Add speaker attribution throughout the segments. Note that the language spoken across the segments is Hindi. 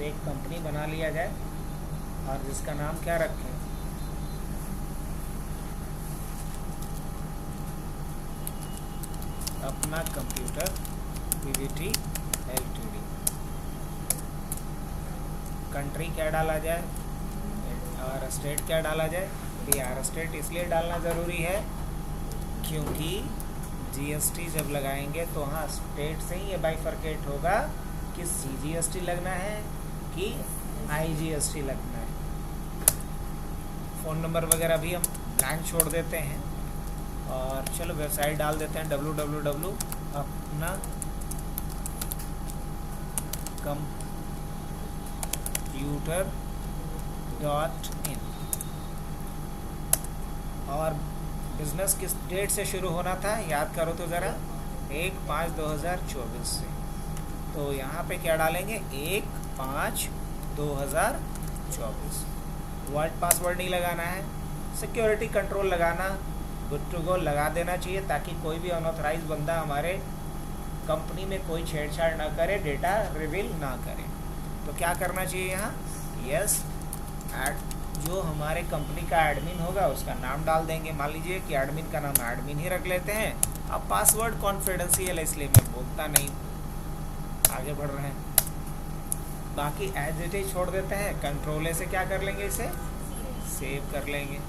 Speaker 1: एक कंपनी बना लिया जाए और जिसका नाम क्या रखें, अपना कंप्यूटर पीवीटी एलटीडी। कंट्री क्या डाला जाए और स्टेट क्या डाला जाए? बिहार स्टेट इसलिए डालना ज़रूरी है क्योंकि जीएसटी जब लगाएंगे तो हाँ स्टेट से ही ये बाइफरकेट होगा कि सीजीएसटी लगना है कि आईजीएसटी लगना है। फ़ोन नंबर वगैरह भी हम ब्लैंक छोड़ देते हैं और चलो वेबसाइट डाल देते हैं www अपना computer.in। और बिज़नेस किस डेट से शुरू होना था याद करो तो ज़रा, 1/5/2024 से। तो यहाँ पे क्या डालेंगे, 1/5/2024। वर्ड पासवर्ड नहीं लगाना है, सिक्योरिटी कंट्रोल लगाना, गुड टू गो लगा देना चाहिए ताकि कोई भी अनऑथराइज बंदा हमारे कंपनी में कोई छेड़छाड़ ना करे, डेटा रिवील ना करे। तो क्या करना चाहिए यहाँ, यस जो हमारे कंपनी का एडमिन होगा उसका नाम डाल देंगे। मान लीजिए कि एडमिन का नाम एडमिन ही रख लेते हैं। अब पासवर्ड कॉन्फिडेंशियल है इसलिए मैं बोलता नहीं, आगे बढ़ रहे हैं। बाकी एज इट इज छोड़ देते हैं। कंट्रोल ए से क्या कर लेंगे, इसे सेव कर लेंगे।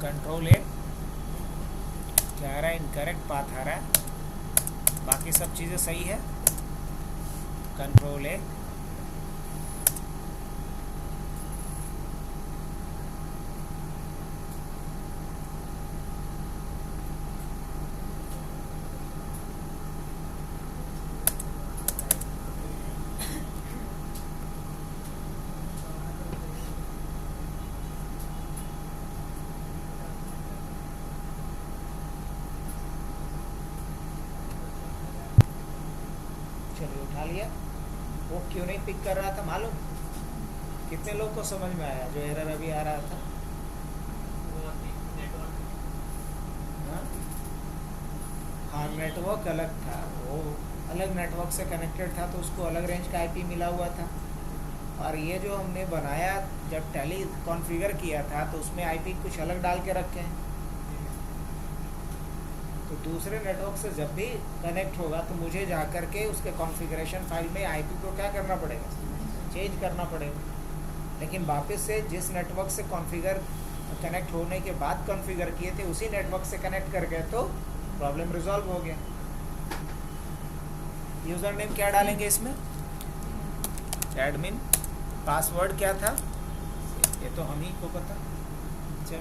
Speaker 1: कंट्रोल ए क्या आ रहा है, इनकरेक्ट पाथ आ रहा है, बाकी सब चीज़ें सही है। कंट्रोल ए चलिए उठा लिया। वो क्यों नहीं पिक कर रहा था मालूम? कितने लोग को समझ में आया जो एरर अभी आ रहा था? हाँ नेटवर्क अलग था, वो अलग नेटवर्क से कनेक्टेड था तो उसको अलग रेंज का आईपी मिला हुआ था। और ये जो हमने बनाया जब टैली कॉन्फ़िगर किया था तो उसमें आईपी कुछ अलग डाल के रखे हैं। तो दूसरे नेटवर्क से जब भी कनेक्ट होगा तो मुझे जा कर के उसके कॉन्फ़िगरेशन फाइल में आईपी को क्या करना पड़ेगा, चेंज करना पड़ेगा। लेकिन वापस से जिस नेटवर्क से कनेक्ट होने के बाद कॉन्फ़िगर किए थे उसी नेटवर्क से कनेक्ट कर गए तो प्रॉब्लम रिजॉल्व हो गया। यूज़र नेम क्या डालेंगे इसमें, एडमिन। पासवर्ड क्या था ये तो हम ही को पता। चल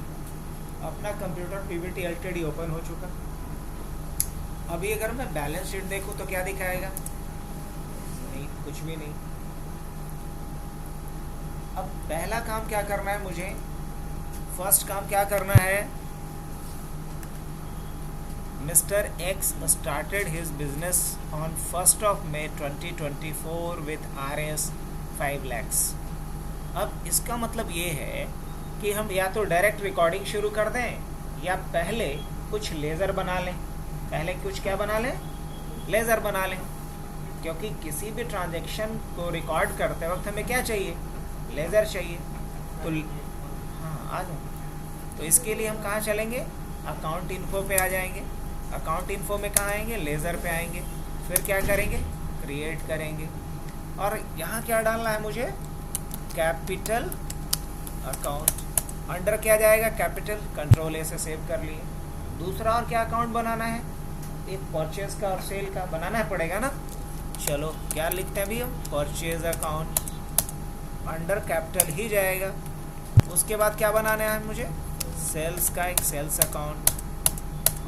Speaker 1: अपना कंप्यूटर पीवीटी एलटीडी ओपन हो चुका। अभी अगर मैं बैलेंस शीट देखूं तो क्या दिखाएगा, नहीं कुछ भी नहीं। अब पहला काम क्या करना है मुझे, फर्स्ट काम क्या करना है, Mr. X started his business on 1st of May 2024 with RS 5 lakhs। अब इसका मतलब ये है कि हम या तो डायरेक्ट रिकॉर्डिंग शुरू कर दें या पहले कुछ लेज़र बना लें। पहले कुछ क्या बना लें, लेज़र बना लें, क्योंकि किसी भी ट्रांजैक्शन को रिकॉर्ड करते वक्त हमें क्या चाहिए, लेज़र चाहिए। तो हाँ आ जाओ। तो इसके लिए हम कहाँ चलेंगे, अकाउंट इन्फो पे आ जाएंगे। अकाउंट इन्फो में कहाँ आएंगे, लेज़र पे आएंगे। फिर क्या करेंगे, क्रिएट करेंगे। और यहाँ क्या डालना है मुझे, कैपिटल अकाउंट। अंडर क्या जाएगा, कैपिटल, कंट्रोल ए से सेव कर लिए। दूसरा और क्या अकाउंट बनाना है, एक परचेज का और सेल का बनाना पड़ेगा ना। चलो क्या लिखते हैं अभी हम, परचेज अकाउंट, अंडर कैपिटल ही जाएगा। उसके बाद क्या बनाना है मुझे, सेल्स का एक सेल्स अकाउंट।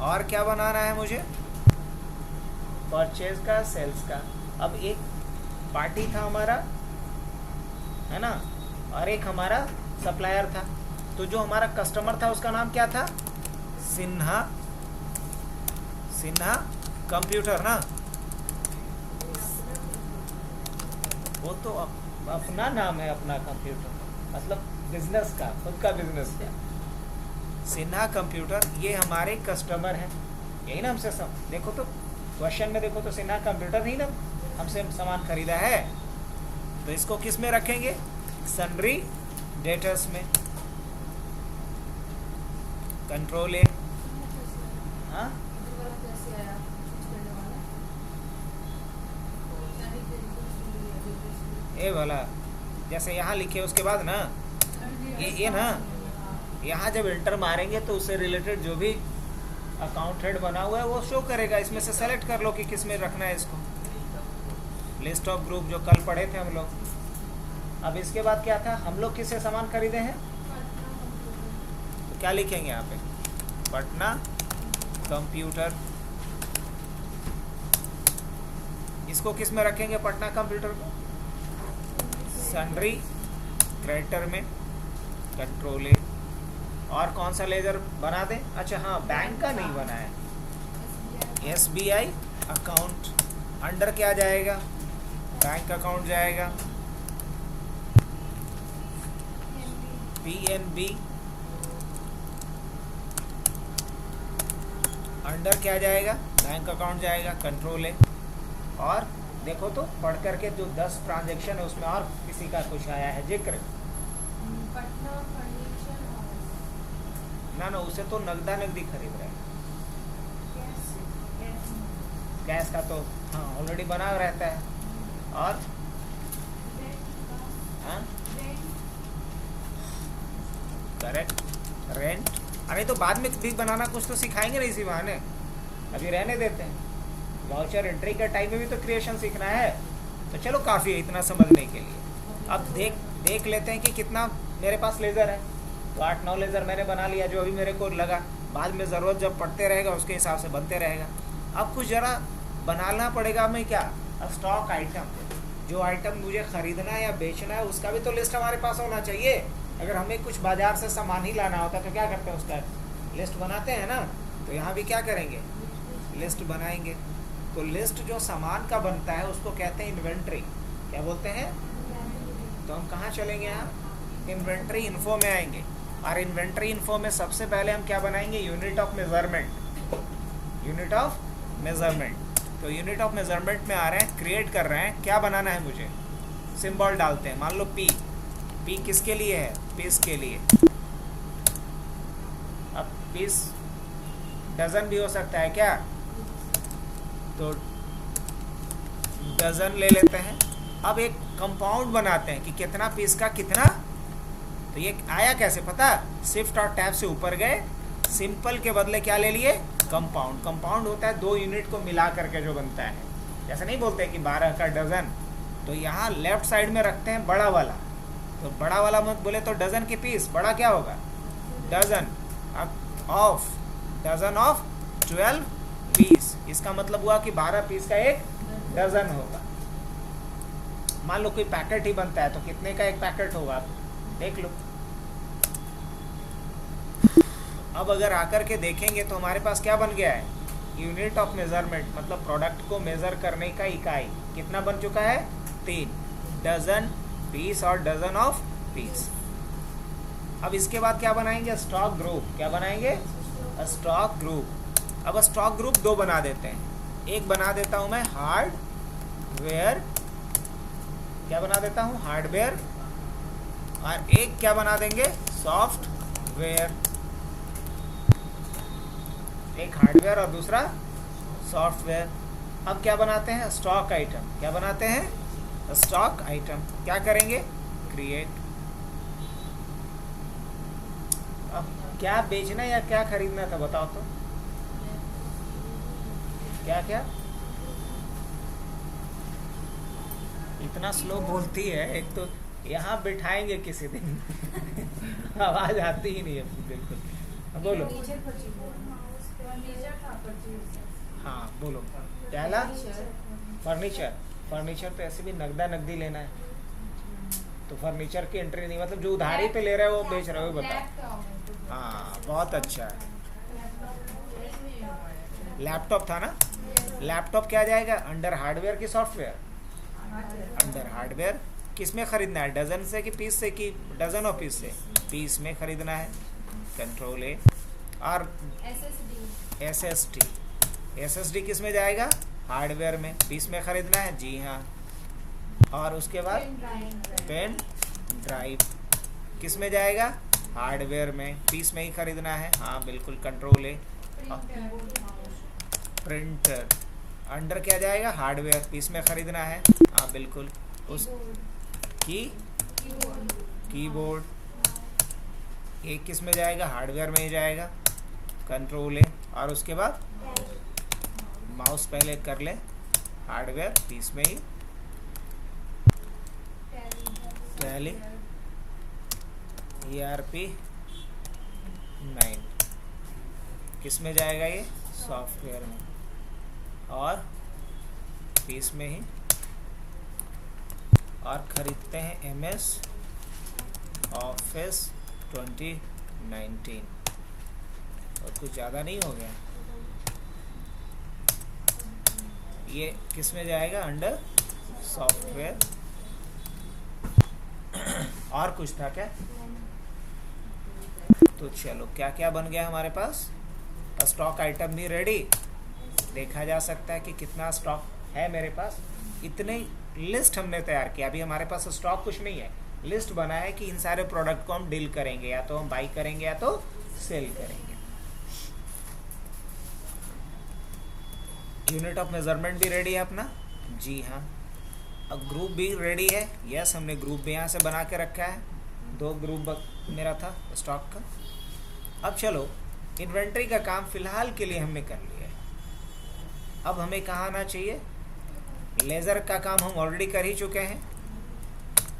Speaker 1: और क्या बनाना है मुझे, परचेज का, सेल्स का। अब एक पार्टी था हमारा, है ना, और एक हमारा सप्लायर था। तो जो हमारा कस्टमर था उसका नाम क्या था, सिन्हा कंप्यूटर ना। वो तो अपना नाम है, अपना कंप्यूटर मतलब बिजनेस का, खुद का बिजनेस का। सिन्हा कंप्यूटर, ये हमारे कस्टमर हैं, यही ना हमसे देखो तो क्वेश्चन में देखो तो सिन्हा कंप्यूटर नहीं ना हमसे सामान खरीदा है। तो इसको किस में रखेंगे, सन्ड्री डेटर्स में, कंट्रोल ए। हाँ ए वाला जैसे यहाँ लिखे उसके बाद ना ये ना, यहाँ जब एंटर मारेंगे तो उससे रिलेटेड जो भी अकाउंट हेड बना हुआ है वो शो करेगा। इसमें से सेलेक्ट कर लो कि किस में रखना है इसको, लिस्ट ऑफ ग्रुप जो कल पढ़े थे हम लोग। अब इसके बाद क्या था, हम लोग किससे सामान खरीदे हैं, तो क्या लिखेंगे यहाँ पे, पटना कंप्यूटर। इसको किस में रखेंगे, पटना कंप्यूटर को, सन्ड्री क्रेडिटर में, कंट्रोल ए। और कौन सा लेजर बना दें, अच्छा हाँ बैंक का नहीं बना है, SBI अकाउंट। अंडर क्या जाएगा, बैंक अकाउंट जाएगा, PNB। अंडर क्या जाएगा, बैंक अकाउंट जाएगा, कंट्रोल ए। और देखो तो पढ़ करके जो 10 ट्रांजेक्शन है उसमें और किसी का कुछ आया है जिक्र, ना उसे तो नगदी खरीद रहे हैं, गैस का तो हाँ ऑलरेडी बना रहता है। और करेक्ट, रेंट। अरे तो बाद में भी बनाना कुछ तो सिखाएंगे ना इसी बहाने, अभी रहने देते हैं। वाउचर एंट्री का टाइम में भी तो क्रिएशन सीखना है। तो चलो काफ़ी है इतना समझने के लिए। अब देख लेते हैं कि कितना मेरे पास लेज़र है। तो 8-9 लेज़र मैंने बना लिया जो अभी मेरे को लगा, बाद में ज़रूरत जब पड़ते रहेगा उसके हिसाब से बनते रहेगा। अब कुछ ज़रा बनाना पड़ेगा हमें क्या, स्टॉक आइटम, जो आइटम मुझे ख़रीदना है या बेचना है उसका भी तो लिस्ट हमारे पास होना चाहिए। अगर हमें कुछ बाज़ार से सामान ही लाना होता है तो क्या करते हैं, उसका लिस्ट बनाते हैं ना। तो यहाँ भी क्या करेंगे, लिस्ट बनाएंगे। तो लिस्ट जो सामान का बनता है उसको कहते हैं इन्वेंट्री। क्या बोलते हैं, तो हम कहाँ चलेंगे, यहाँ इन्वेंट्री इन्फो में आएंगे। और इन्वेंट्री इन्फो में सबसे पहले हम क्या बनाएंगे, unit of measurement. Unit of measurement, तो यूनिट ऑफ मेजरमेंट में आ रहे हैं, क्रिएट कर रहे हैं। क्या बनाना है मुझे, सिंबल डालते हैं, मान लो पी किसके लिए है, पीस के लिए। अब पीस डजन भी हो सकता है क्या, तो डजन ले लेते हैं। अब एक कंपाउंड बनाते हैं कि कितना पीस का कितना। तो ये आया कैसे पता, शिफ्ट और टैब से ऊपर गए, सिंपल के बदले क्या ले लिए, कंपाउंड। कंपाउंड होता है 2 यूनिट को मिला करके जो बनता है, जैसे नहीं बोलते कि 12 का डजन। तो यहाँ लेफ्ट साइड में रखते हैं बड़ा वाला। तो बड़ा वाला मत बोले तो डजन की पीस, बड़ा क्या होगा, डजन ऑफ 12 पीस। इसका मतलब हुआ कि 12 पीस का एक डजन होगा। मान लो कोई पैकेट ही बनता है तो कितने का एक पैकेट होगा, देख लो। अब अगर आकर के देखेंगे तो हमारे पास क्या बन गया है, यूनिट ऑफ मेजरमेंट, मतलब प्रोडक्ट को मेजर करने का इकाई कितना बन चुका है, 3, डजन, पीस और डजन ऑफ पीस। अब इसके बाद क्या बनाएंगे, स्टॉक ग्रुप। क्या बनाएंगे, स्टॉक ग्रुप। अब स्टॉक ग्रुप 2 बना देते हैं। एक बना देता हूं मैं हार्डवेयर, क्या बना देता हूं, हार्डवेयर। और एक क्या बना देंगे, सॉफ्टवेयर। एक हार्डवेयर और दूसरा सॉफ्टवेयर। अब क्या बनाते हैं, स्टॉक आइटम। क्या बनाते हैं, स्टॉक आइटम। क्या करेंगे, क्रिएट। अब क्या बेचना या क्या खरीदना था बताओ तो, क्या क्या। इतना स्लो बोलती है, एक तो यहाँ बिठाएंगे किसी दिन आवाज आती ही नहीं है बिल्कुल। बोलो, हाँ बोलो। पहला फर्नीचर। फर्नीचर तो ऐसे भी नगदा नगदी लेना है, तो फर्नीचर की एंट्री नहीं, मतलब जो उधारी पे ले रहे हो वो बेच रहे हो, बताओ। हाँ बहुत अच्छा है। लैपटॉप था ना, लैपटॉप क्या जाएगा, अंडर हार्डवेयर की सॉफ्टवेयर, अंडर हार्डवेयर। किस में खरीदना है, डजन से कि पीस से, कि डजन और पीस से, पीस में खरीदना है, कंट्रोल ए। और एसएसडी किस में जाएगा, हार्डवेयर में, पीस में खरीदना है, जी हाँ। और उसके बाद पेन ड्राइव किस में जाएगा, हार्डवेयर में, पीस में ही खरीदना है, हाँ बिल्कुल, कंट्रोल ए। प्रिंटर अंडर क्या जाएगा, हार्डवेयर, पीस में खरीदना है, हाँ बिल्कुल। उस कीबोर्ड एक किस में जाएगा, हार्डवेयर में ही जाएगा, कंट्रोल ए। और उसके बाद माउस पहले कर ले, हार्डवेयर, पीस में ही, टैली, ERP 9 किस में जाएगा, ये सॉफ्टवेयर में, और पीस में ही। और खरीदते हैं MS ऑफिस 2019, और कुछ ज़्यादा नहीं हो गया। ये किस में जाएगा, अंडर सॉफ्टवेयर। और कुछ था क्या, तो चलो क्या क्या बन गया हमारे पास, स्टॉक आइटम भी रेडी। देखा जा सकता है कि कितना स्टॉक है मेरे पास। इतने लिस्ट हमने तैयार किया, अभी हमारे पास स्टॉक कुछ नहीं है, लिस्ट बना है कि इन सारे प्रोडक्ट को हम डील करेंगे, या तो हम बाई करेंगे या तो सेल करेंगे। यूनिट ऑफ मेजरमेंट भी रेडी है अपना, जी हाँ। अब ग्रुप भी रेडी है, यस हमने ग्रुप भी यहाँ से बना के रखा है, 2 ग्रुप मेरा था स्टॉक का। अब चलो इन्वेंट्री का काम फिलहाल के लिए हमने कर लिया है। अब हमें कहाँ आना चाहिए, लेज़र का काम हम ऑलरेडी कर ही चुके हैं।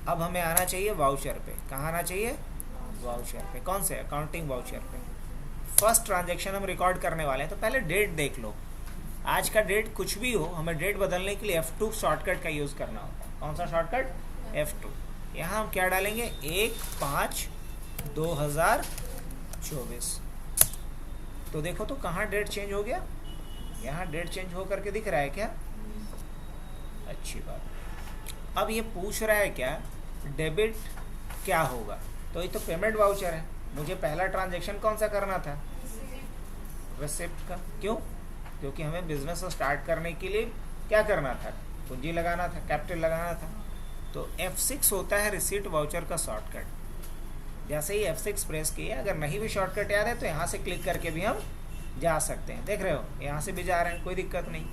Speaker 1: अब हमें आना चाहिए वाउचर पे। कहाँ आना चाहिए, वाउचर पे। कौन से, अकाउंटिंग वाउचर पे। फर्स्ट ट्रांजैक्शन हम रिकॉर्ड करने वाले हैं, तो पहले डेट देख लो। आज का डेट कुछ भी हो, हमें डेट बदलने के लिए F2 शॉर्टकट का यूज़ करना होता है। कौन सा शॉर्टकट, F2। यहाँ हम क्या डालेंगे, 1/5/2024। तो देखो तो कहाँ डेट चेंज हो गया, यहाँ डेट चेंज हो करके दिख रहा है क्या, अच्छी बात। अब ये पूछ रहा है क्या, डेबिट क्या होगा, तो ये तो पेमेंट वाउचर है, मुझे पहला ट्रांजैक्शन कौन सा करना था, रिसिप्ट का। क्यों, क्योंकि हमें बिजनेस स्टार्ट करने के लिए क्या करना था, पूंजी लगाना था, कैपिटल लगाना था। तो F6 होता है रिसीट वाउचर का शॉर्टकट। जैसे ही F6 प्रेस किया, अगर नहीं भी शॉर्टकट याद है तो यहाँ से क्लिक करके भी हम जा सकते हैं। देख रहे हो, यहाँ से भी जा रहे हैं, कोई दिक्कत नहीं।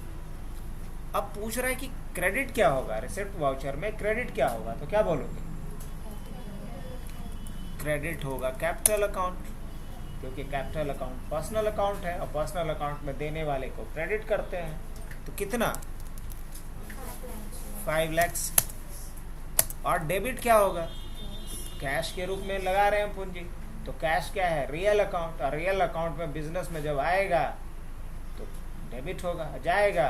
Speaker 1: अब पूछ रहा है कि क्रेडिट क्या होगा, रिसिप्ट वाउचर में क्रेडिट क्या होगा, तो क्या बोलोगे, क्रेडिट होगा कैपिटल अकाउंट, क्योंकि कैपिटल अकाउंट पर्सनल अकाउंट है, और पर्सनल अकाउंट में देने वाले को क्रेडिट करते हैं। तो कितना, 5 लाख। और डेबिट क्या होगा, कैश के रूप में लगा रहे हैं पूंजी, तो कैश क्या है, रियल अकाउंट, और रियल अकाउंट में बिजनेस में जब आएगा तो डेबिट होगा, जाएगा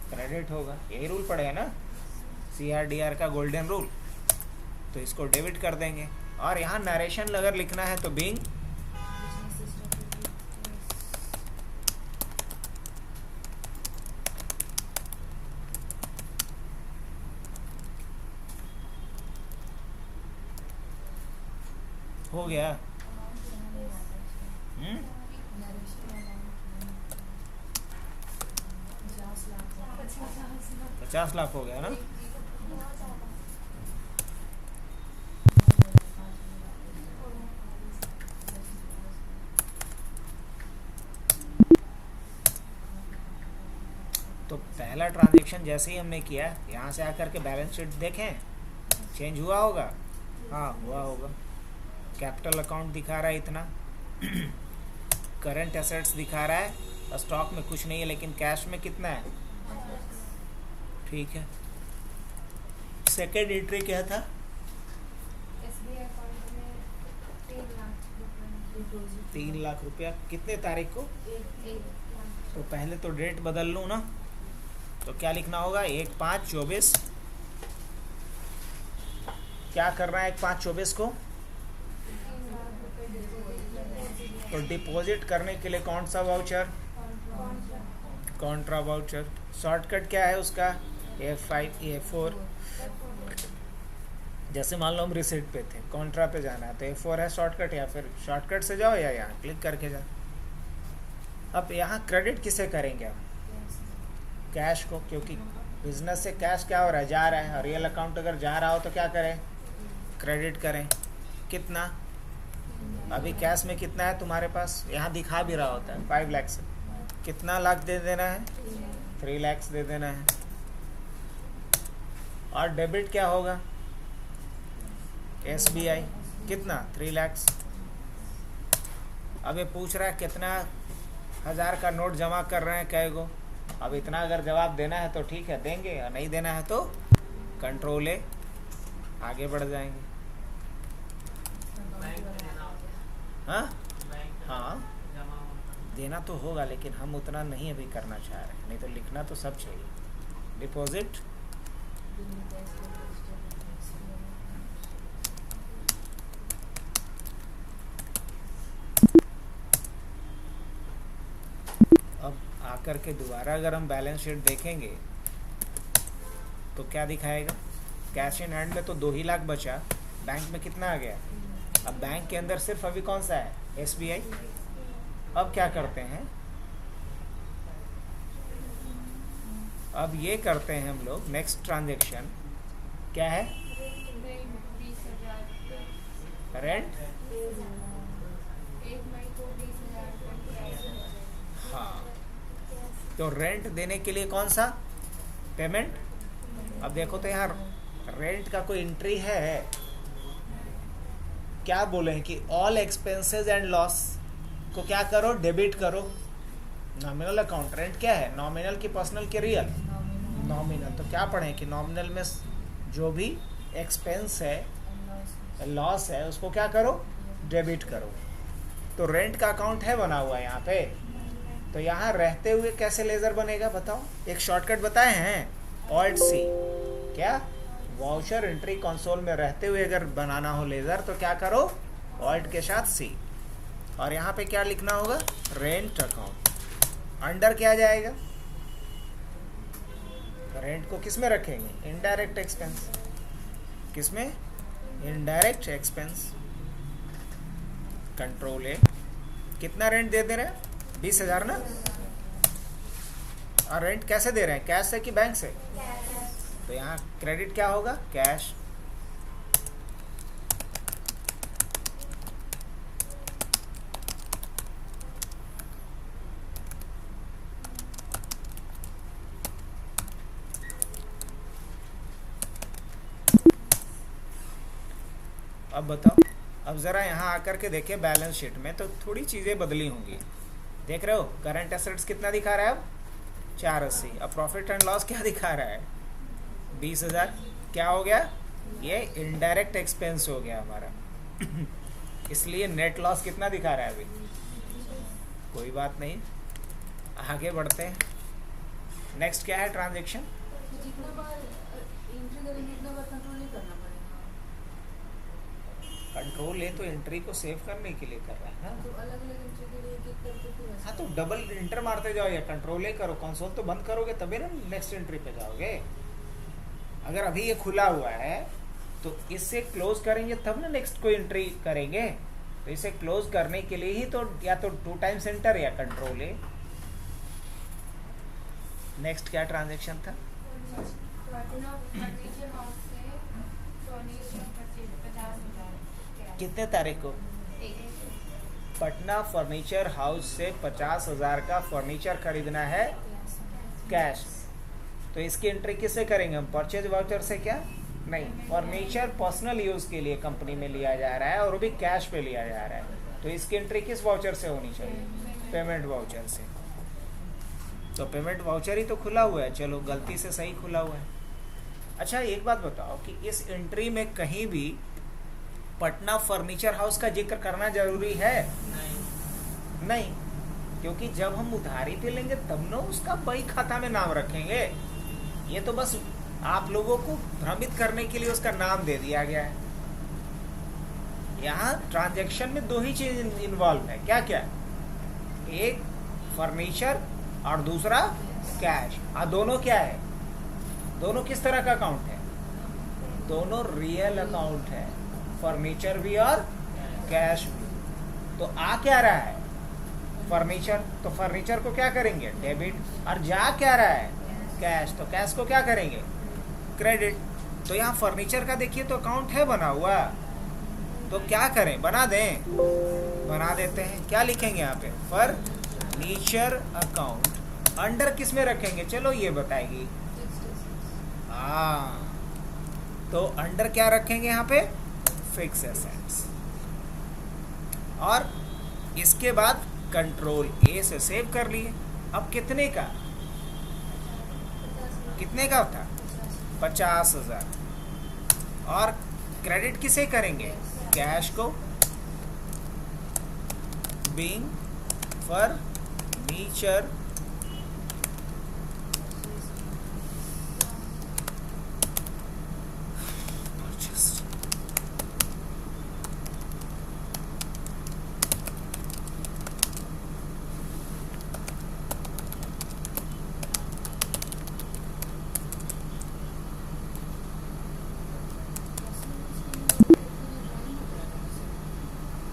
Speaker 1: क्रेडिट होगा। यही रूल पड़े है ना, CRDR का गोल्डन रूल। तो इसको डेबिट कर देंगे। और यहाँ नरेशन अगर लिखना है तो बीइंग हो गया। 50 लाख हो गया ना। तो पहला ट्रांजेक्शन जैसे ही हमने किया, यहाँ से आकर के बैलेंस शीट देखें, चेंज हुआ होगा, हाँ हुआ होगा। कैपिटल अकाउंट दिखा रहा है इतना, करंट एसेट्स दिखा रहा है, स्टॉक में कुछ नहीं है लेकिन कैश में कितना है, ठीक है। सेकेंड एंट्री क्या था,
Speaker 2: SBI अकाउंट में
Speaker 1: 3 लाख रुपया, कितने तारीख को,
Speaker 2: 1 लाख।
Speaker 1: तो पहले तो डेट बदल लूँ ना, तो क्या लिखना होगा, 1/5/24। क्या करना है 1/5/24 को,
Speaker 2: 3 लाख रुपए डिपॉजिट
Speaker 1: तो डिपॉजिट करने के लिए कौन सा वाउचर, कॉन्ट्रा वाउचर। शॉर्टकट क्या है उसका, A5 A4। जैसे मान लो हम रिसीट पे थे, कॉन्ट्रा पे जाना है तो A4 है शॉर्टकट, या फिर शॉर्टकट से जाओ या यहाँ क्लिक करके जाओ। अब यहाँ क्रेडिट किसे करेंगे हम, कैश को, क्योंकि बिजनेस से कैश क्या हो रहा है, जा रहा है, और रियल अकाउंट अगर जा रहा हो तो क्या करें, क्रेडिट करें। कितना, अभी कैश में कितना है तुम्हारे पास, यहाँ दिखा भी रहा होता है 5 लाख से, कितना लाख दे देना है, 3 लाख दे देना है। और डेबिट क्या होगा, SBI, कितना, 3 लाख। अब ये पूछ रहा है कितना 1000 का नोट जमा कर रहे हैं कै गो। अब इतना अगर जवाब देना है तो ठीक है देंगे, और नहीं देना है तो कंट्रोल ए, आगे बढ़ जाएंगे। हाँ हाँ देना तो होगा, लेकिन हम उतना नहीं अभी करना चाह रहे हैं, नहीं तो लिखना तो सब चाहिए। डिपॉजिट, अब आकर के दोबारा अगर हम बैलेंस शीट देखेंगे तो क्या दिखाएगा, कैश इन हैंड में तो 2 ही लाख बचा, बैंक में कितना आ गया। अब बैंक के अंदर सिर्फ अभी कौन सा है, SBI। अब क्या करते हैं, अब ये करते हैं हम लोग, नेक्स्ट ट्रांजेक्शन क्या है, रेंट।
Speaker 2: 1 मई को 20,000।
Speaker 1: हाँ, तो रेंट देने के लिए कौन सा पेमेंट, अब देखो तो यहाँ रेंट का कोई एंट्री है, क्या बोले हैं कि ऑल एक्सपेंसेस एंड लॉस को क्या करो, डेबिट करो। नॉमिनल अकाउंट, रेंट क्या है, नॉमिनल की पर्सनल की रियल, नॉमिनल। तो क्या पढ़ें कि नॉमिनल में जो भी एक्सपेंस है, लॉस है, उसको क्या करो, डेबिट करो। तो रेंट का अकाउंट है बना हुआ है यहाँ पे, तो यहाँ रहते हुए कैसे लेजर बनेगा बताओ, एक शॉर्टकट बताए हैं, ऑल्ट C। क्या, वाउचर एंट्री कंसोल में रहते हुए अगर बनाना हो लेजर तो क्या करो, ऑल्ट के साथ C, और यहाँ पे क्या लिखना होगा, रेंट अकाउंट। अंडर क्या जाएगा, रेंट को किस में रखेंगे, इनडायरेक्ट एक्सपेंस, किसमें, इनडायरेक्ट एक्सपेंस। कंट्रोल ए, कितना रेंट दे रहे हैं, 20,000 ना, और रेंट कैसे दे रहे हैं, कैश से कि बैंक से, तो यहाँ क्रेडिट क्या होगा, कैश। अब बताओ, अब ज़रा यहाँ आकर के देखिए बैलेंस शीट में तो थोड़ी चीज़ें बदली होंगी। देख रहे हो, करंट एसेट्स कितना दिखा रहा है अब, 480। अब प्रॉफिट एंड लॉस क्या दिखा रहा है, 20,000। क्या हो गया, ये इनडायरेक्ट एक्सपेंस हो गया हमारा इसलिए नेट लॉस कितना दिखा रहा है अभी, कोई बात नहीं, आगे बढ़ते हैं। नेक्स्ट क्या है ट्रांजेक्शन,
Speaker 2: जितना बार एंट्री करेंगे उतना बार कंट्रोल नहीं करना पड़ेगा।
Speaker 1: कंट्रोल ले तो एंट्री को सेव करने के लिए कर रहा है ना,
Speaker 2: तो अलग अलग एंट्री के लिए एक करके फिर ऐसे।
Speaker 1: हाँ तो डबल इंटर मारते जाओ या कंट्रोल ए करो, कंसोल तो बंद करोगे तभी ना नेक्स्ट एंट्री पे जाओगे। अगर अभी ये खुला हुआ है तो इससे क्लोज करेंगे तब ना नेक्स्ट कोई एंट्री करेंगे, तो इसे क्लोज करने के लिए ही तो या तो 2 टाइम्स एंटर या कंट्रोल ए। नेक्स्ट क्या ट्रांजेक्शन था, कितने तारीख को, पटना फर्नीचर हाउस से 50,000 का फर्नीचर खरीदना है कैश। तो इसकी एंट्री किससे करेंगे हम? परचेज वाउचर से क्या? नहीं, फर्नीचर पर्सनल यूज़ के लिए कंपनी में लिया जा रहा है और वो भी कैश पे लिया जा रहा है, तो इसकी एंट्री किस वाउचर से होनी चाहिए? पेमेंट वाउचर से। तो पेमेंट वाउचर ही तो खुला हुआ है, चलो गलती से सही खुला हुआ है। अच्छा एक बात बताओ कि इस एंट्री में कहीं भी पटना फर्नीचर हाउस का जिक्र करना जरूरी है? नहीं, क्योंकि जब हम उधारी पे लेंगे तब ना उसका बही खाता में नाम रखेंगे। ये तो बस आप लोगों को भ्रमित करने के लिए उसका नाम दे दिया गया है। यहाँ ट्रांजैक्शन में दो ही चीज इन्वॉल्व है, क्या क्या? एक फर्नीचर और दूसरा कैश। दोनों क्या है? दोनों किस तरह का अकाउंट है? दोनों रियल अकाउंट है, फर्नीचर भी और कैश भी। तो आ क्या रहा है? फर्नीचर। तो फर्नीचर को क्या करेंगे? डेबिट। और जा क्या रहा है? कैश। तो कैश को क्या करेंगे? क्रेडिट। तो यहाँ फर्नीचर का देखिए तो अकाउंट है बना हुआ, तो क्या करें? बना दें? बना देते हैं। क्या लिखेंगे यहाँ पे? Furniture account. अंडर किस में रखेंगे? चलो ये बताएगी। तो अंडर क्या रखेंगे यहाँ पे? Fix assets. और इसके बाद कंट्रोल ए से सेव कर लिए। अब कितने का? कितने का था? 50,000। और क्रेडिट किसे करेंगे? कैश को। बीइंग फर्नीचर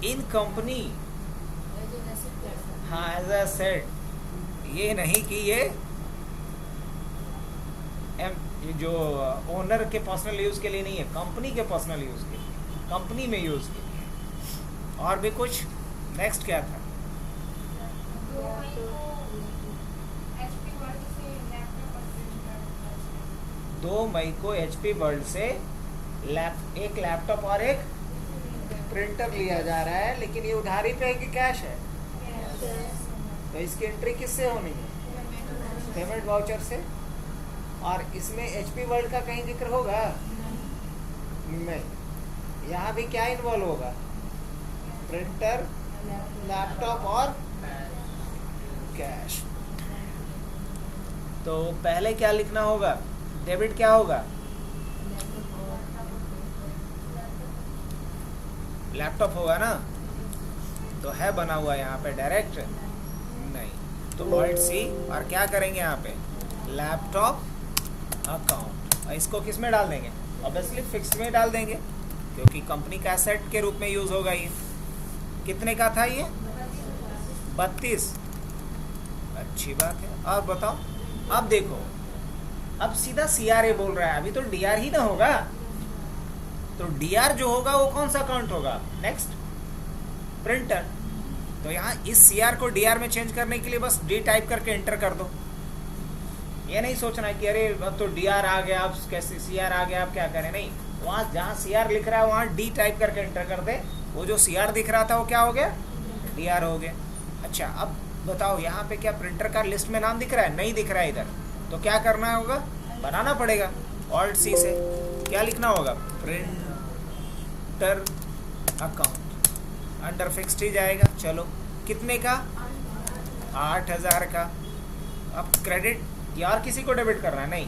Speaker 1: इन कंपनी। हाँ, एज अ सेड, ये नहीं कि ये जो ओनर के पर्सनल यूज के लिए नहीं है, कंपनी के पर्सनल यूज के लिए, कंपनी में यूज के लिए। और भी कुछ? नेक्स्ट क्या था? 2 मई को HP वर्ल्ड से एक लैपटॉप और एक प्रिंटर लिया जा रहा है, लेकिन ये उधारी पे है कि कैश है? तो इसकी एंट्री किससे होनी है? पेमेंट वाउचर से। और इसमें HP वर्ल्ड का कहीं जिक्र होगा? नहीं। यहाँ भी क्या इन्वॉल्व होगा? प्रिंटर, लैपटॉप और कैश। तो पहले क्या लिखना होगा? डेबिट क्या होगा? लैपटॉप होगा ना, तो है बना हुआ यहाँ पे डायरेक्ट नहीं, तो ऑल्ट सी। और क्या करेंगे यहाँ पे? Laptop account. और इसको किस में डाल देंगे? ऑब्वियसली फिक्स में डाल देंगे, क्योंकि कंपनी का एसेट के रूप में यूज होगा ये। कितने का था ये? 32। अच्छी बात है। और बताओ, अब देखो, अब सीधा CRA बोल रहा है, अभी तो DR ही ना होगा। तो DR जो होगा वो कौन सा अकाउंट होगा? Next, printer. तो यहाँ इस CR को DR में चेंज करने के लिए बस D टाइप करके एंटर कर दो। ये नहीं सोचना है कि अरे अब तो DR आ गया, अब कैसे CR आ गया, अब क्या करें? नहीं, वहाँ जहाँ CR लिख रहा है वहाँ D टाइप करके एंटर कर दे। वो जो CR दिख रहा था वो क्या हो गया? DR हो गया। अच्छा, अब बताओ यहाँ पे क्या प्रिंटर का लिस्ट में नाम दिख रहा है? नहीं दिख रहा है इधर। तो क्या करना होगा? बनाना पड़ेगा ऑल्ट C से। क्या लिखना होगा? Printer account. अंडर फिक्स्ड ही जाएगा। चलो, कितने का? 8,000 का। अब क्रेडिट या और किसी को डेबिट करना है? नहीं।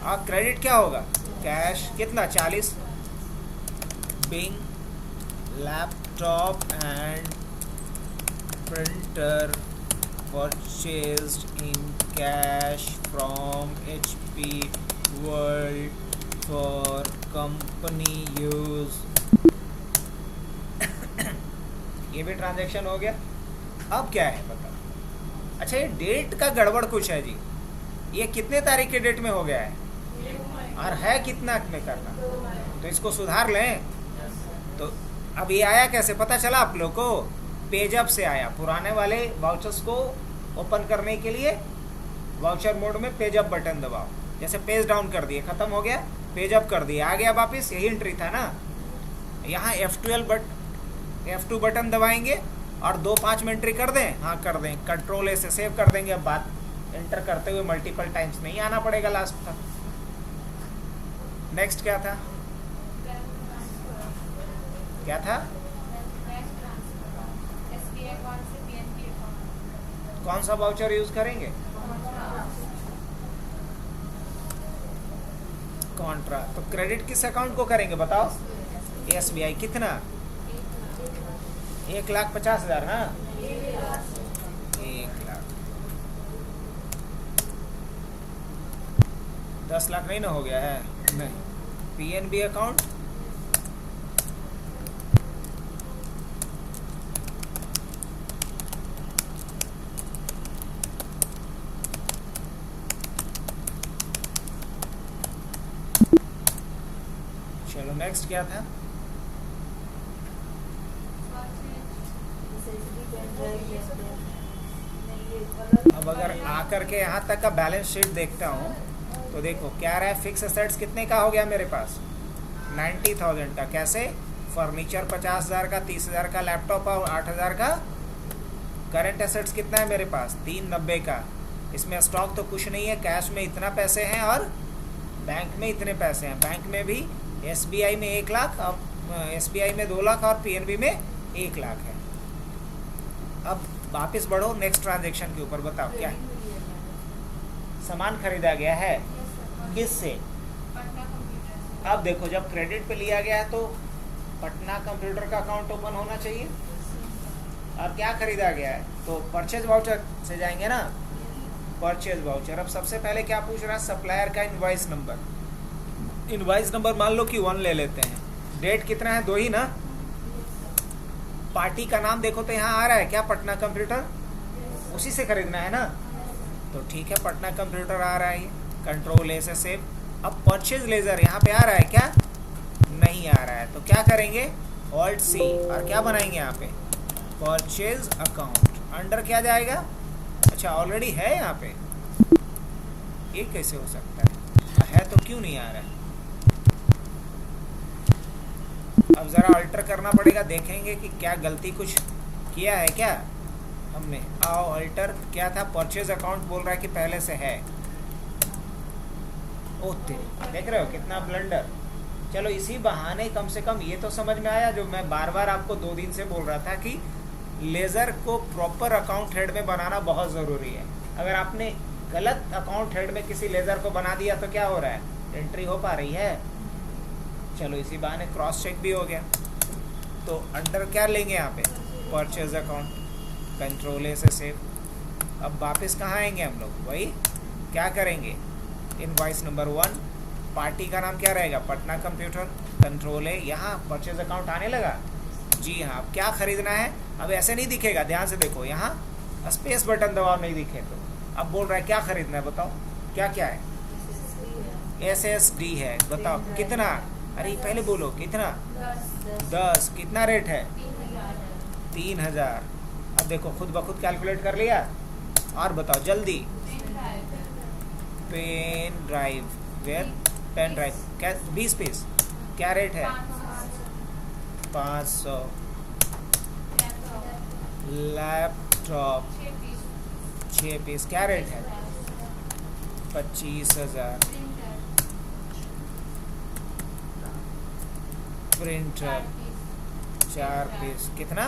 Speaker 1: अब क्रेडिट क्या होगा? कैश। कितना? 40। Being laptop and printer purchased in cash from HP world for company use. ये भी ट्रांजैक्शन हो गया। अब क्या है बताओ? अच्छा, ये डेट का गड़बड़ कुछ है जी। ये कितने तारीख के डेट में हो गया है और है कितना में करना? तो इसको सुधार लें। तो अब ये आया कैसे पता चला आप लोग को? पेजअप से आया। पुराने वाले वाउचर्स को ओपन करने के लिए वाउचर मोड में पेजअप बटन दबाओ। जैसे पेज डाउन कर दिए, खत्म हो गया, पेज अप कर दिया, आ गया वापस, यही एंट्री था ना। यहाँ F2 बटन दबाएंगे और 2-5 में एंट्री कर दें, हाँ कर दें, कंट्रोल ए से सेव कर देंगे। अब बात एंटर करते हुए मल्टीपल टाइम्स नहीं आना पड़ेगा लास्ट तक। नेक्स्ट क्या था, क्या था, कौन सा वाउचर यूज करेंगे, कॉन्ट्रा। तो क्रेडिट किस अकाउंट को करेंगे बताओ, SBI। कितना, 1,50,000 ना, 1 लाख, 10 लाख नहीं ना हो गया है, नहीं। PNB अकाउंट, चलो नेक्स्ट क्या था, अब अगर आकर के यहाँ तक का बैलेंस शीट देखता हूँ तो देखो क्या रहा है, फिक्स एसेट्स कितने का हो गया मेरे पास, 90,000 का। कैसे, फर्नीचर 50,000 का, 30,000 का लैपटॉप और 8,000 का। करंट एसेट्स कितना है मेरे पास, 390 का। इसमें स्टॉक तो कुछ नहीं है, कैश में इतना पैसे हैं और बैंक में इतने पैसे हैं। बैंक में भी SBI में 1 लाख, अब SBI में 2 लाख और PNB में 1 लाख है। अब वापस बढ़ो नेक्स्ट ट्रांजेक्शन के ऊपर, बताओ क्या सामान खरीदा गया है, किससे। अब देखो जब क्रेडिट पे लिया गया है तो पटना कंप्यूटर का अकाउंट ओपन होना चाहिए। और क्या खरीदा गया है तो परचेज वाउचर से जाएंगे ना, परचेज वाउचर। अब सबसे पहले क्या पूछ रहा है, सप्लायर का इनवॉइस नंबर। इनवॉइस नंबर मान लो कि 1 ले लेते हैं। डेट कितना है, 2 ही ना। पार्टी का नाम देखो तो यहाँ आ रहा है क्या, पटना कंप्यूटर, उसी से खरीदना है ना, तो ठीक है पटना कंप्यूटर आ रहा है ये, कंट्रोल ए से सेव। अब परचेज लेजर यहाँ पे आ रहा है क्या, नहीं आ रहा है, तो क्या करेंगे, ऑल्ट C और क्या बनाएंगे यहाँ पे, परचेज अकाउंट। अंडर क्या जाएगा, अच्छा ऑलरेडी है यहाँ पे, ये कैसे हो सकता है तो क्यों नहीं आ रहा है। अब ज़रा अल्टर करना पड़ेगा, देखेंगे कि क्या गलती कुछ किया है क्या हमने। आओ अल्टर, क्या था, परचेज अकाउंट बोल रहा है कि पहले से है। ओते देख रहे हो कितना ब्लंडर। चलो इसी बहाने कम से कम ये तो समझ में आया, जो मैं बार बार आपको 2 दिन से बोल रहा था कि लेज़र को प्रॉपर अकाउंट हेड में बनाना बहुत ज़रूरी है। अगर आपने गलत अकाउंट हेड में किसी लेज़र को बना दिया तो क्या हो रहा है, एंट्री हो पा रही है। चलो इसी बहाने क्रॉस चेक भी हो गया। तो अंडर क्या लेंगे यहाँ पे, परचेज अकाउंट, कंट्रोल ए से सेव। अब वापस कहाँ आएंगे हम लोग, वही क्या करेंगे, इनवॉइस नंबर 1, पार्टी का नाम क्या रहेगा, पटना कंप्यूटर, कंट्रोल ए। यहाँ परचेज अकाउंट आने लगा, जी हाँ। अब क्या खरीदना है, अब ऐसे नहीं दिखेगा, ध्यान से देखो, यहाँ स्पेस बटन दबाओ नहीं दिखे तो। अब बोल रहा है क्या खरीदना है, बताओ क्या क्या है, SSD है, बताओ कितना, अरे पहले बोलो कितना, 10, कितना रेट है, 3,000। अब देखो खुद ब खुद कैलकुलेट कर लिया। और बताओ जल्दी, pen drive, where pen drive, क्या 20 पीस, क्या रेट है, 500। लैपटॉप 6 पीस, क्या रेट है, 25,000। प्रिंटर 4 पीस, कितना,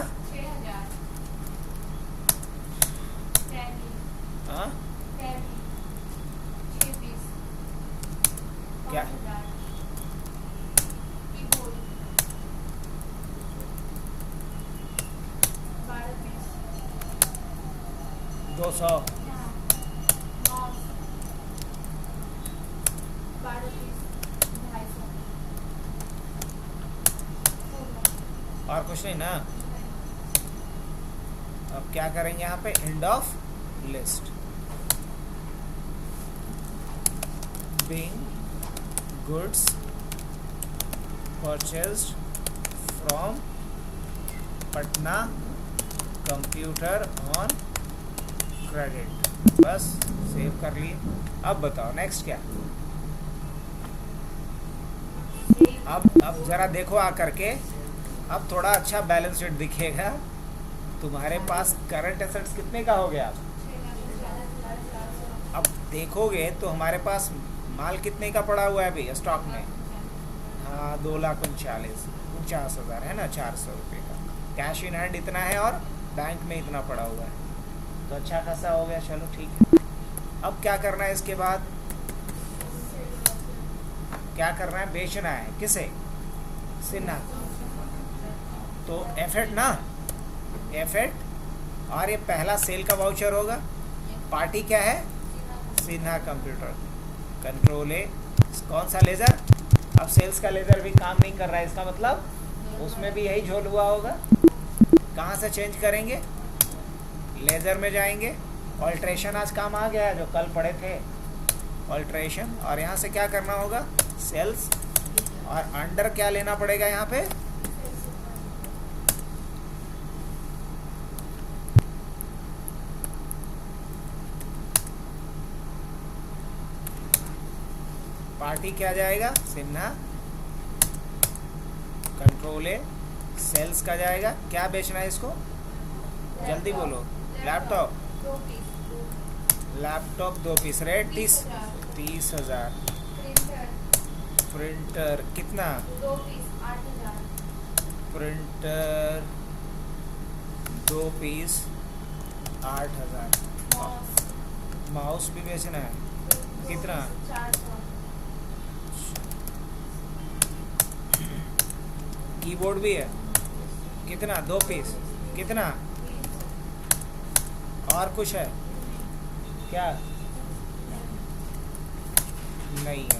Speaker 1: हाँ क्या, दो 200। और कुछ नहीं ना। अब क्या करेंगे यहाँ पे, end of list, being goods purchased from Patna computer on credit। बस सेव कर लिए। अब बताओ नेक्स्ट क्या। अब जरा देखो आकर के, अब थोड़ा अच्छा बैलेंस शीट दिखेगा। तुम्हारे पास करंट एसेट्स कितने का हो गया। अब देखोगे तो हमारे पास माल कितने का पड़ा हुआ है अभी स्टॉक में। हाँ 2,39,50,000 है ना, 400 रुपये का कैश इन हैंड इतना है और बैंक में इतना पड़ा हुआ है, तो अच्छा खासा हो गया। चलो ठीक है। अब क्या करना है इसके बाद, क्या करना है, बेचना है किसे, सिन्हा। तो एफेट ना, एफेट, और ये पहला सेल का वाउचर होगा। पार्टी क्या है, सिन्हा कंप्यूटर। कंट्रोल ए, कौन सा लेज़र। अब सेल्स का लेज़र भी काम नहीं कर रहा है, इसका मतलब उसमें भी यही झोल हुआ होगा। कहाँ से चेंज करेंगे, लेज़र में जाएंगे। ऑल्ट्रेशन आज काम आ गया जो कल पढ़े थे, ऑल्ट्रेशन। और यहाँ से क्या करना होगा, सेल्स, और अंडर क्या लेना पड़ेगा यहाँ पे, पार्टी क्या जाएगा, सिन्हा। कंट्रोल ए, सेल्स का जाएगा। क्या बेचना है इसको, जल्दी बोलो। Laptop, laptop 2 piece, rate 30,000। Printer कितना,
Speaker 2: 2 पीस 8,000।
Speaker 1: Printer 2 piece 8,000। माउस भी बेचना है, कितना,
Speaker 2: 400।
Speaker 1: कीबोर्ड भी है, कितना, 2 पीस, कितना, और कुछ है क्या, नहीं है।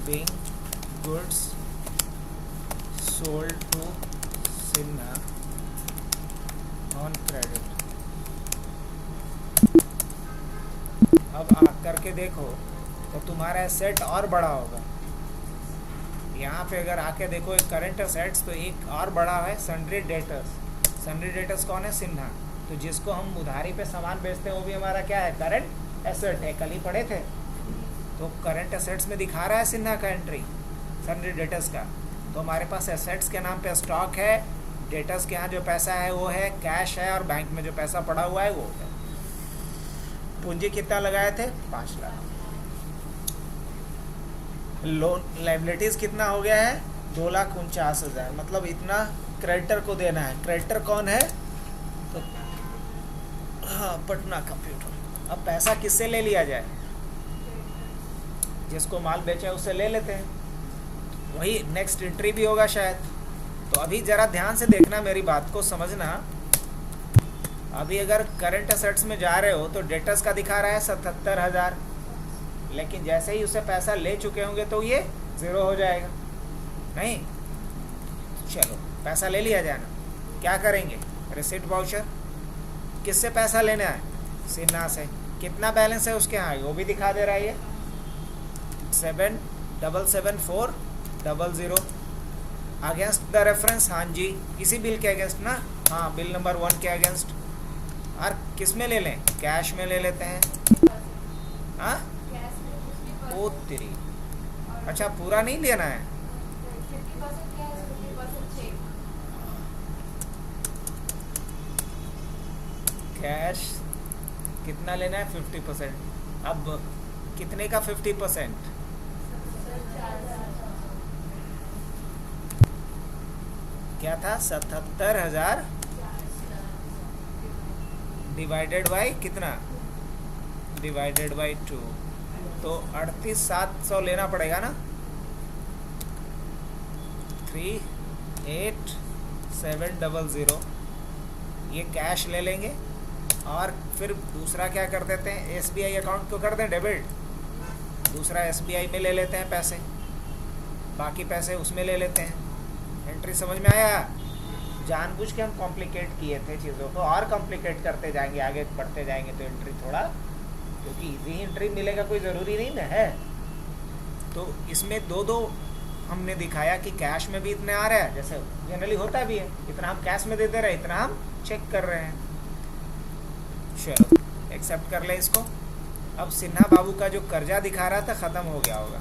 Speaker 1: being goods sold to Sinha on credit। अब आकर के देखो तो तुम्हारा एसेट और बड़ा होगा। यहाँ पे अगर आके देखो एक करंट एसेट्स, तो एक और बड़ा है सन्ड्री डेटर्स। सन्ड्री डेटर्स कौन है, सिन्हा। तो जिसको हम उधारी पे सामान बेचते हैं वो भी हमारा क्या है, करंट एसेट है, कल ही पढ़े थे। तो करंट एसेट्स में दिखा रहा है सिन्हा का एंट्री, सन्ड्री डेटर्स का। तो हमारे पास एसेट्स के नाम पे स्टॉक है, डेटर्स के यहाँ जो पैसा है वो है, कैश है, और बैंक में जो पैसा पड़ा हुआ है वो है। पूंजी कितना लगाए थे, 5 लाख। लोन लाइबिलिटीज कितना हो गया है, 2,49,000। मतलब इतना क्रेडिटर को देना है। क्रेडिटर कौन है, तो हाँ पटना कंप्यूटर। अब पैसा किससे ले लिया जाए, जिसको माल बेचा है उससे ले लेते हैं, वही नेक्स्ट एंट्री भी होगा शायद। तो अभी ज़रा ध्यान से देखना, मेरी बात को समझना। अभी अगर करंट एसेट्स में जा रहे हो तो डेटर्स का दिखा रहा है 77,000, लेकिन जैसे ही उससे पैसा ले चुके होंगे तो ये 0 हो जाएगा। नहीं, चलो पैसा ले लिया जाए ना। क्या करेंगे, रिसिप्ट वाउचर। किससे पैसा लेना है, सिन्हा से। कितना बैलेंस है उसके यहाँ वो भी दिखा दे रहा है, ये 777,400 अगेंस्ट द रेफरेंस। हाँ जी, इसी बिल के अगेंस्ट ना, हाँ बिल नंबर 1 के अगेंस्ट। और किस में ले लें, कैश में ले लेते हैं। हाँ ओ तेरी, अच्छा पूरा नहीं लेना है,
Speaker 2: 50% कैश, 50% चेक।
Speaker 1: कैश कितना लेना है, 50%। अब कितने का 50%, क्या था, 77,000 डिवाइडेड बाई कितना, डिवाइडेड बाई 2, तो 38,700 लेना पड़ेगा ना। 38,700 ये कैश ले लेंगे। और फिर दूसरा क्या कर देते हैं, SBI अकाउंट को कर दें डेबिट, दूसरा SBI में ले लेते हैं पैसे, बाकी पैसे उसमें ले लेते हैं। एंट्री समझ में आया। जानबूझ के हम कॉम्प्लिकेट किए थे चीज़ों को, और कॉम्प्लिकेट करते जाएंगे, आगे बढ़ते जाएंगे तो एंट्री थोड़ा, क्योंकि इजी एंट्री मिलेगा कोई ज़रूरी नहीं ना है। तो इसमें दो हमने दिखाया कि कैश में भी इतने आ रहा है, जैसे जनरली होता भी है, इतना हम कैश में देते रहे, इतना हम चेक कर रहे हैं। चलो एक्सेप्ट कर ले इसको। अब सिन्हा बाबू का जो कर्जा दिखा रहा था ख़त्म हो गया होगा।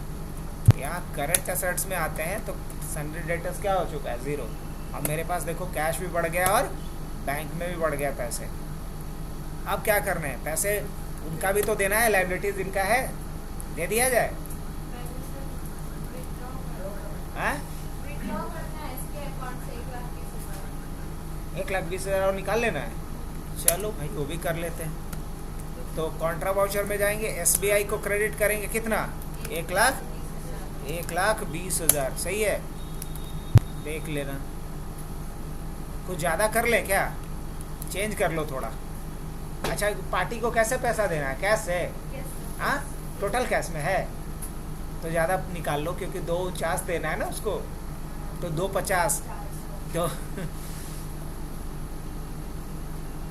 Speaker 1: यहाँ करंट एसेट्स में आते हैं तो सन्ड्री डेटर्स क्या हो चुका है, 0। अब मेरे पास देखो कैश भी बढ़ गया और बैंक में भी बढ़ गया पैसे। अब क्या करना है, पैसे उनका भी तो देना है, लाइबिलिटीज इनका है, दे दिया जाए। हाँ, 1,20,000 और निकाल लेना है। चलो भाई वो भी कर लेते हैं। तो कॉन्ट्रा वाउचर में जाएंगे, एसबीआई को क्रेडिट करेंगे कितना, 1,20,000। सही है, देख लेना। कुछ ज़्यादा कर ले क्या, चेंज कर लो थोड़ा। अच्छा पार्टी को कैसे पैसा देना है, कैश है? हाँ टोटल कैश में है तो ज़्यादा निकाल लो, क्योंकि 2,49 देना है ना उसको, तो 2,50 तो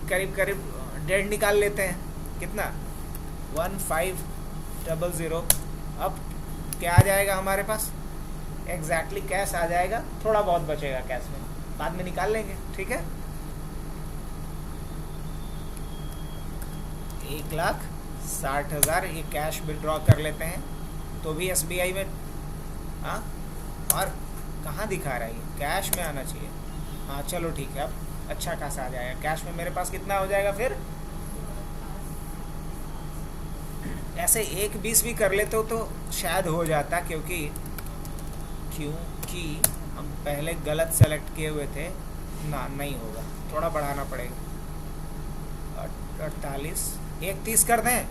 Speaker 1: करीब करीब 1.5 निकाल लेते हैं। कितना, 1,500। अब क्या आ जाएगा हमारे पास, एग्जैक्टली कैश आ जाएगा, थोड़ा बहुत बचेगा कैश में, बाद में निकाल लेंगे। ठीक है, 1,60,000 ये कैश विड्रॉ कर लेते हैं। तो भी एसबीआई में, हाँ, और कहाँ दिखा रहा है ये, कैश में आना चाहिए। हाँ चलो ठीक है, अब अच्छा खासा आ जाएगा कैश में। मेरे पास कितना हो जाएगा फिर, ऐसे 1,20 भी कर लेते हो तो शायद हो जाता, क्योंकि हम पहले गलत सेलेक्ट किए हुए थे ना, नहीं होगा, थोड़ा बढ़ाना पड़ेगा। 48, 1,30 कर दें,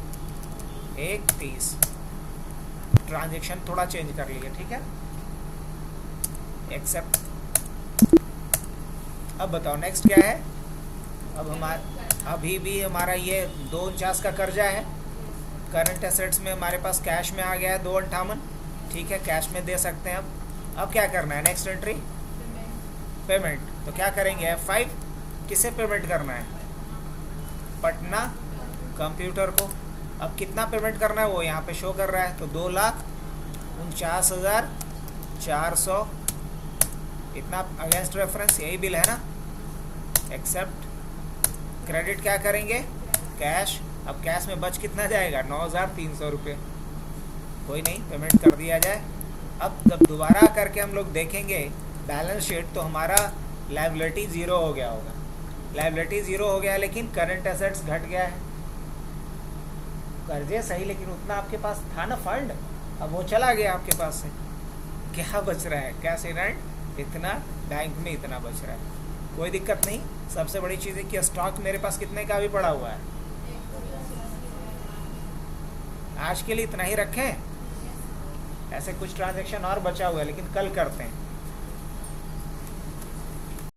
Speaker 1: 1,30। ट्रांजैक्शन थोड़ा चेंज कर लिए, ठीक है, एक्सेप्ट। अब बताओ नेक्स्ट क्या है। अब अभी भी हमारा ये 2,49 का कर्जा है। करंट एसेट्स में हमारे पास कैश में आ गया है 2,58। ठीक है, कैश में दे सकते हैं। अब क्या करना है, नेक्स्ट एंट्री पेमेंट। तो क्या करेंगे, F5। किसे पेमेंट करना है, पटना कंप्यूटर को। अब कितना पेमेंट करना है वो यहाँ पे शो कर रहा है, तो 2,49,400 इतना अगेंस्ट रेफरेंस, यही बिल है ना। एक्सेप्ट, क्रेडिट क्या करेंगे, कैश। अब कैश में बच कितना जाएगा, 9,300 रुपये। कोई नहीं, पेमेंट कर दिया जाए। अब जब दोबारा करके हम लोग देखेंगे बैलेंस शीट, तो हमारा लायबिलिटी 0 हो गया होगा। लायबिलिटी 0 हो गया है, लेकिन करंट एसेट्स घट गया है। कर्जे सही, लेकिन उतना आपके पास था ना फंड, अब वो चला गया आपके पास से। क्या बच रहा है, कैश इन हैंड इतना, बैंक में इतना बच रहा है। कोई दिक्कत नहीं। सबसे बड़ी चीज़ है कि स्टॉक मेरे पास कितने का भी पड़ा हुआ है, आज के लिए इतना ही रखें। ऐसे कुछ ट्रांजैक्शन और बचा हुआ है, लेकिन कल करते हैं।